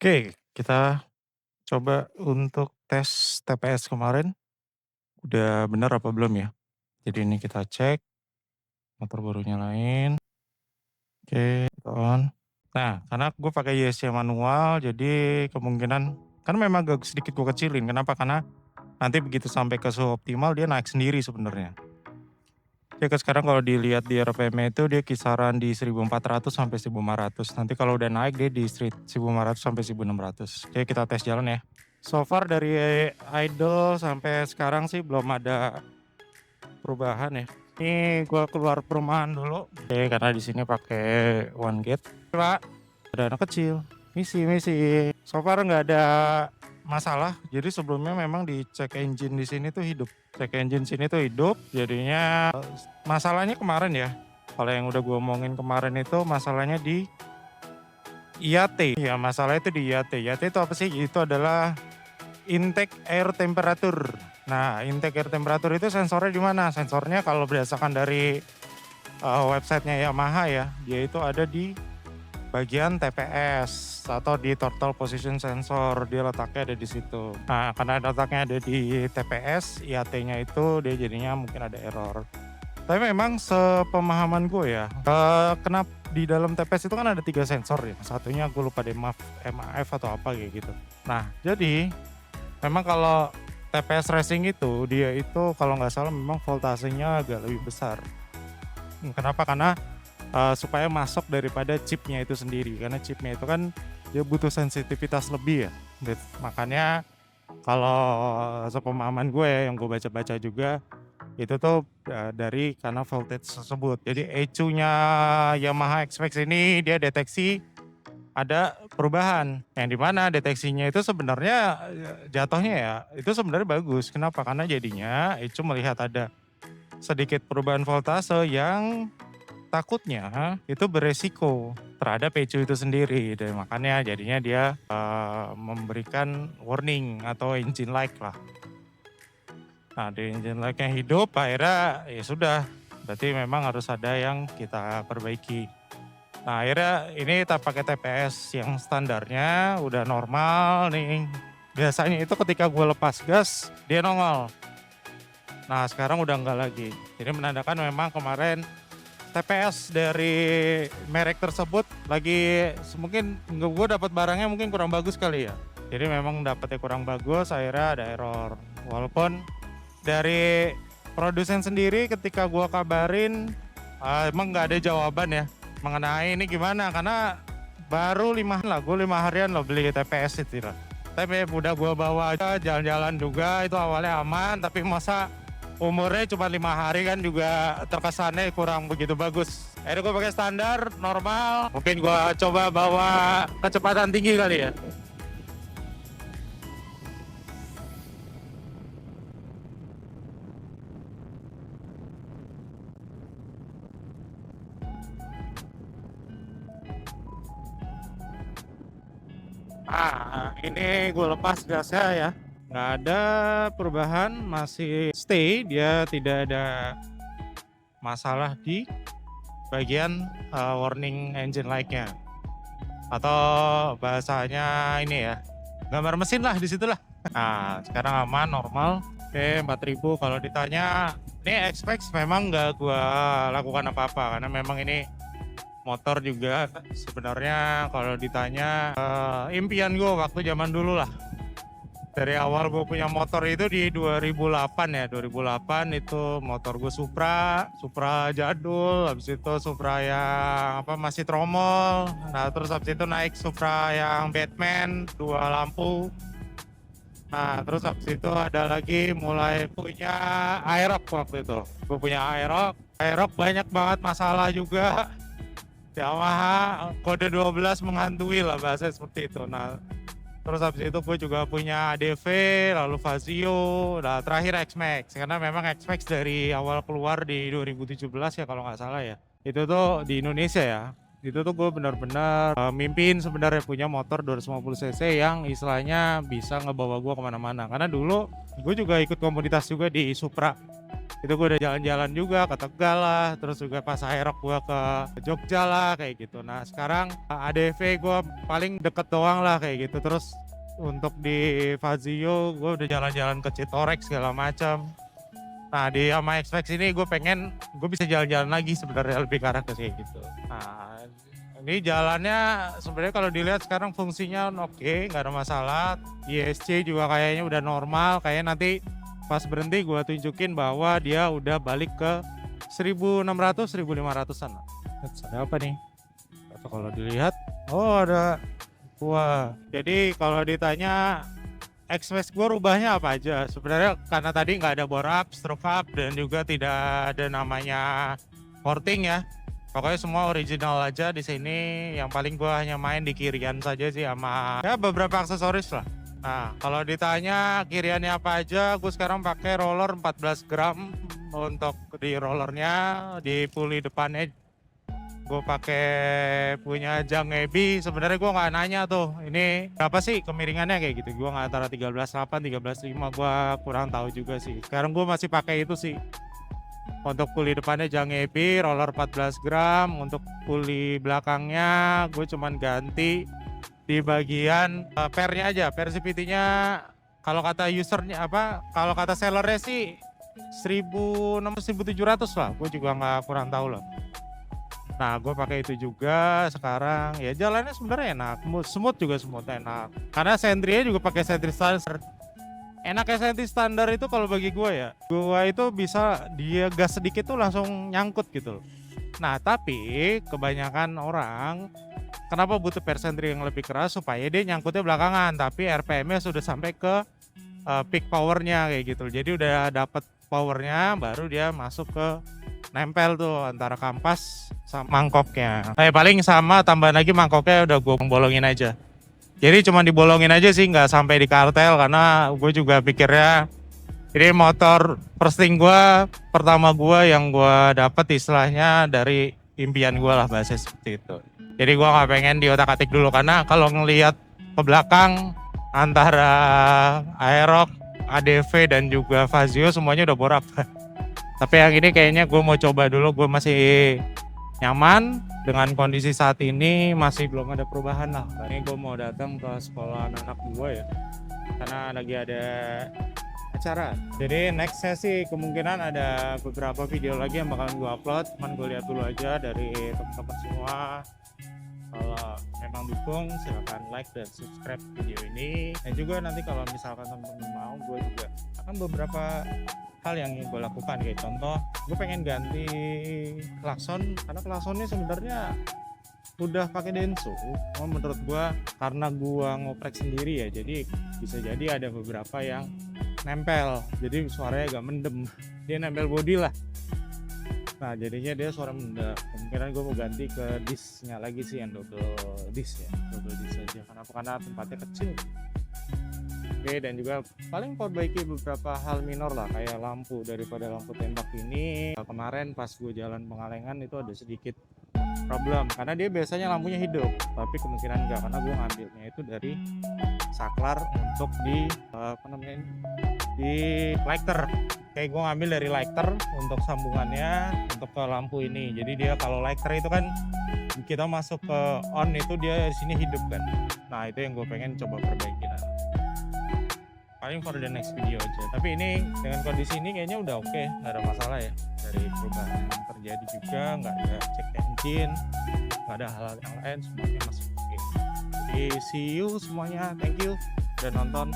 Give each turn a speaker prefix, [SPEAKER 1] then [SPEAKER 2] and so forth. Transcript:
[SPEAKER 1] Oke, kita coba untuk tes TPS kemarin, udah bener apa belum ya? Jadi ini kita cek, motor baru nyalain, oke, on. Nah, karena gue pakai YSC manual, jadi kemungkinan kan memang agak sedikit gue kecilin. Kenapa? Karena nanti begitu sampai ke suhu optimal dia naik sendiri sebenarnya. Jadi sekarang kalau dilihat di RPM-nya itu dia kisaran di 1400 sampai 1500. Nanti kalau udah naik dia di 1500 sampai 1600. Oke, kita tes jalan ya. So far dari idle sampai sekarang sih belum ada perubahan ya. Ini gua keluar perumahan dulu. Oke, karena di sini pakai one gate. Pak, ada anak kecil. Misi, misi. So far nggak ada masalah. Jadi sebelumnya memang di check engine di sini tuh hidup. Check engine sini tuh hidup. Jadinya masalahnya kemarin ya. Kalau yang udah gua omongin kemarin itu masalahnya di IAT. Ya, masalah itu di IAT. IAT itu apa sih? Itu adalah intake air temperature. Nah, intake air temperature itu sensornya di mana? Sensornya kalau berdasarkan dari websitenya Yamaha ya, dia itu ada di bagian TPS atau di total position sensor. Dia letaknya ada di situ. Nah, karena letaknya ada di TPS, IAT-nya itu dia jadinya mungkin ada error. Tapi memang sepemahaman gue ya, kenapa di dalam TPS itu kan ada 3 sensor ya. Satunya gue lupa deh, MAF atau apa kayak gitu. Nah, jadi memang kalau TPS racing itu, dia itu kalau nggak salah memang voltasenya agak lebih besar. Kenapa? Karena supaya masuk daripada chipnya itu sendiri. Karena chipnya itu kan dia butuh sensitivitas lebih ya. Makanya kalau sepemahaman gue ya, yang gue baca-baca juga, itu tuh dari karena voltage tersebut. Jadi ECU-nya Yamaha XPEX ini dia deteksi ada perubahan, yang dimana deteksinya itu sebenarnya jatuhnya ya, itu sebenarnya bagus. Kenapa? Karena jadinya ECU melihat ada sedikit perubahan voltase yang takutnya itu beresiko terhadap ECU itu sendiri. Dan makanya jadinya dia memberikan warning atau engine light lah. Nah, di engine light-nya hidup, akhirnya ya sudah, berarti memang harus ada yang kita perbaiki. Nah, akhirnya ini kita pakai TPS yang standarnya udah normal nih. Biasanya itu ketika gue lepas gas, dia nongol. Nah, sekarang udah enggak lagi. Jadi menandakan memang kemarin TPS dari merek tersebut lagi mungkin gue dapat barangnya mungkin kurang bagus kali ya. Jadi memang dapetnya kurang bagus, akhirnya ada error. Walaupun dari produsen sendiri ketika gue kabarin, emang nggak ada jawaban ya mengenai ini gimana, karena baru 5 lah, gue 5 harian loh beli TPS itu lah. Tapi udah gue bawa aja jalan-jalan juga, itu awalnya aman, tapi masa umurnya cuma 5 hari kan juga terkesannya kurang begitu bagus. Akhirnya gue pakai standar normal, mungkin gue coba bawa kecepatan tinggi kali ya. Ini gue lepas gasnya ya. Nggak ada perubahan, masih stay, dia tidak ada masalah di bagian warning engine light-nya. Atau bahasanya ini ya, gambar mesin lah di situ lah. Nah, sekarang aman, normal. Oke, 4000. Kalau ditanya, ini X-Max memang nggak gua lakukan apa-apa karena memang ini motor juga sebenarnya kalau ditanya impian gue waktu zaman dulu lah. Dari awal gue punya motor itu di 2008 ya, 2008 itu motor gue Supra jadul, habis itu Supra yang apa masih tromol. Nah, terus habis itu naik Supra yang Batman, 2 lampu. Nah, terus habis itu ada lagi mulai punya Aerox waktu itu. Gue punya Aerox. Aerox banyak banget masalah juga. Yamaha kode 12 menghantui lah bahasa seperti itu. Nah, terus habis itu gue juga punya ADV, lalu Fazio, nah terakhir X-Max. Karena memang X-Max dari awal keluar di 2017 ya kalau nggak salah ya. Itu tuh di Indonesia ya. Itu tuh gue benar-benar mimpin sebenarnya punya motor 250 cc yang istilahnya bisa ngebawa gue kemana-mana. Karena dulu gue juga ikut komunitas juga di Supra. Itu gue udah jalan-jalan juga ke Tegal lah, terus juga pas Aerox gue ke Jogja lah kayak gitu. Nah sekarang ADV gue paling deket doang lah kayak gitu. Terus untuk di Fazio gue udah jalan-jalan ke Citorex segala macam. Nah di sama X-Max ini gue pengen gue bisa jalan-jalan lagi sebenarnya lebih ke arah ke kayak gitu. Nah ini jalannya sebenarnya kalau dilihat sekarang fungsinya oke, nggak ada masalah. ISC juga kayaknya udah normal, kayaknya nanti pas berhenti gue tunjukin bahwa dia udah balik ke 1600 1500-an. Ada apa nih? Atau kalau dilihat, oh ada gua. Jadi kalau ditanya X-Max gue rubahnya apa aja? Sebenarnya karena tadi nggak ada bore up, stroke up, dan juga tidak ada namanya porting ya. Pokoknya semua original aja di sini. Yang paling gue hanya main di kirian saja sih sama ya beberapa aksesoris lah. Nah, kalau ditanya kiriannya apa aja, gue sekarang pakai roller 14 gram untuk di rollernya, di puli depannya gue pakai punya Jang Ebi. Sebenarnya gue nggak nanya tuh, ini berapa sih kemiringannya kayak gitu. Gue nggak antara 13.8, 13.5, gue kurang tahu juga sih. Sekarang gue masih pakai itu sih. Untuk puli depannya Jang Ebi, roller 14 gram. Untuk puli belakangnya gue cuman ganti di bagian pernya aja, per CVT-nya kalau kata usernya apa, kalau kata sellernya sih 1600 1700 lah, gue juga nggak kurang tahu lah. Nah gue pakai itu juga sekarang, ya jalannya sebenarnya enak, smooth juga smooth enak. Karena sentry juga pakai sentry standar. Enaknya sentry standar itu kalau bagi gue ya, gue itu bisa dia gas sedikit tuh langsung nyangkut gitu loh. Nah tapi kebanyakan orang kenapa butuh persentri yang lebih keras supaya dia nyangkutnya belakangan, tapi RPM-nya sudah sampai ke peak powernya kayak gitu. Jadi udah dapet powernya, baru dia masuk ke nempel tuh antara kampas sama mangkoknya. Paling sama tambahan lagi mangkoknya udah gue bolongin aja. Jadi cuma dibolongin aja sih, nggak sampai di kartel karena gue juga pikirnya ini motor first thing gue, pertama gue yang gue dapet istilahnya dari impian gue lah bahasa seperti itu. Jadi gue nggak pengen diotak-atik dulu karena kalau ngelihat ke belakang antara Aerox, ADV dan juga Fazio semuanya udah borak. Tapi yang ini kayaknya gue mau coba dulu, gue masih nyaman dengan kondisi saat ini, masih belum ada perubahan lah. Ini gue mau datang ke sekolah anak gue ya, karena lagi ada acara. Jadi next sesi kemungkinan ada beberapa video lagi yang bakalan gue upload, cuman gue lihat dulu aja dari teman-teman semua. Kalau memang dukung silahkan like dan subscribe video ini. Dan juga nanti kalau misalkan teman-teman mau, gue juga akan beberapa hal yang ingin gue lakukan. Kayak contoh, gue pengen ganti klakson karena klaksonnya sebenarnya udah pakai Denso. Menurut gue karena gue ngoprek sendiri ya, jadi bisa jadi ada beberapa yang nempel, jadi suaranya agak mendem. Dia nempel body lah. Nah jadinya dia suara mendem. Kemungkinan gue mau ganti ke discnya lagi sih, yang double disc ya, double disc aja. Kenapa? Karena tempatnya kecil. Oke, dan juga paling perbaiki beberapa hal minor lah, kayak lampu. Daripada lampu tembak ini kemarin pas gue jalan Pengalengan itu ada sedikit problem karena dia biasanya lampunya hidup, tapi kemungkinan enggak karena gue ngambilnya itu dari saklar untuk di di lighter. Kayak gue ngambil dari lighter untuk sambungannya untuk ke lampu ini. Jadi dia kalau lighter itu kan kita masuk ke on itu dia di sini hidup kan. Nah itu yang gue pengen coba perbaiki lah. Paling for the next video aja. Tapi ini dengan kondisi ini kayaknya udah oke, nggak ada masalah ya. Dari perubahan yang terjadi juga, nggak ada cek engine, nggak ada hal-hal yang lain, semuanya masih oke. Jadi see you semuanya, thank you udah nonton.